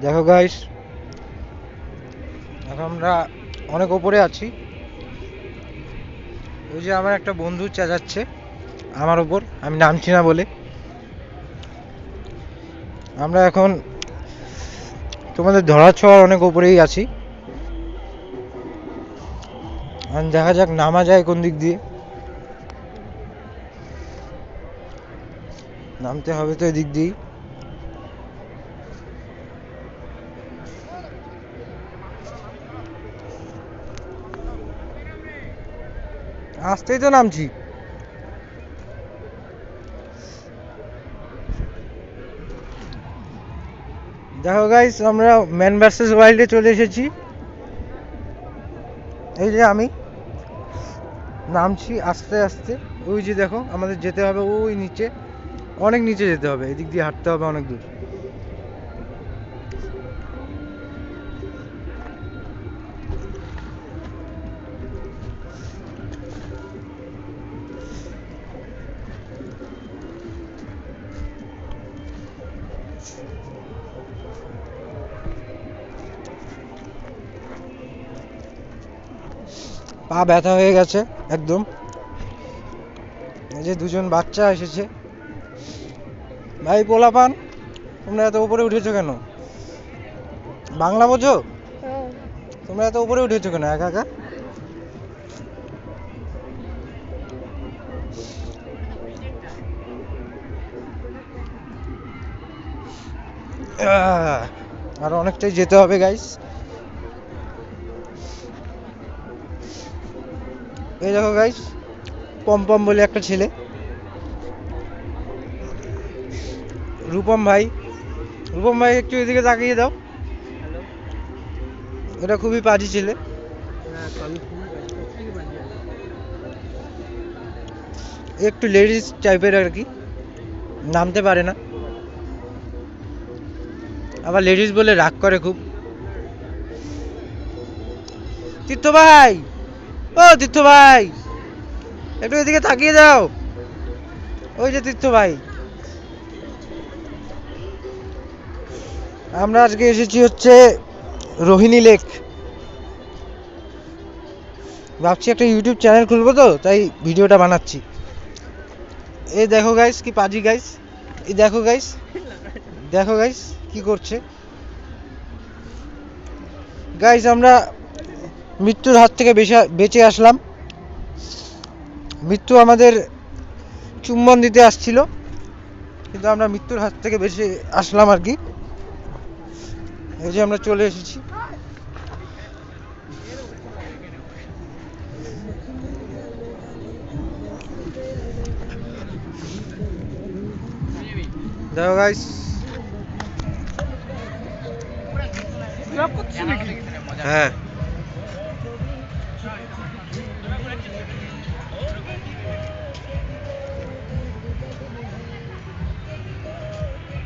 দেখো গাইস, এখন আমরা অনেক ওপরে আছি। ওই যে আমার একটা বন্ধু চেঁচাচ্ছে আমার ওপর, আমি নামছি না বলে। আমরা এখন তোমাদের ধরা ছোঁয়ার অনেক ওপরেই আছি। দেখা যাক নামা যায় কোন দিক দিয়ে। নামতে হবে তো এদিক দিয়েই। আসতেই তো নামছি। দেখো গাইস, আমরা ম্যান ভার্সেস ওয়াইল্ডে চলে এসেছি। এই যে আমি নামছি আস্তে আস্তে। ওই যে দেখো, আমাদের যেতে হবে ওই নিচে, অনেক নিচে যেতে হবে, এদিক দিয়ে হাঁটতে হবে অনেক দূর। পা ব্যথা হয়ে গেছে একদম। এই যে দুজন বাচ্চা এসেছে। ভাই পোলাপান, তোমরা এত উপরে উঠেছো কেন? বাংলা বোঝো? তোমরা এত উপরে উঠেছো কেন একা একা? আর অনেকটাই যেতে হবে গাইস। এই দেখো গাইস, পম্পম বলে একটা ছেলে, রূপম ভাই। রূপম ভাই একটু এদিকে তাকিয়ে দাও। এটা খুবই পাজি ছেলে। একটু লেডিস টাইপের আর কি, নামতে পারে না, আবার লেডিস বলে রাগ করে খুব। তীর্থ ভাই, ও তীর্থ ভাই, একটু এদিকে তাকিয়ে দাও। ওই যে তীর্থ ভাই। আমরা আজকে এসেছি হচ্ছে রোহিণী লেক। ভাবছি একটা ইউটিউব চ্যানেল খুলবো, তো তাই ভিডিওটা বানাচ্ছি। এই দেখো গাইস কি পাজি গাইস। এই দেখো গাইস, দেখো গাইস কি করছে। গাইস আমরা মৃত্যুর হাত থেকে বেঁচে আসলাম। মৃত্যু আমাদের চুম্বন দিতে আসছিল, কিন্তু আমরা মৃত্যুর হাত থেকে বেঁচে আসলাম আর কি। এই যে আমরা চলে এসেছি। দেখো গাইস, হ্যাঁ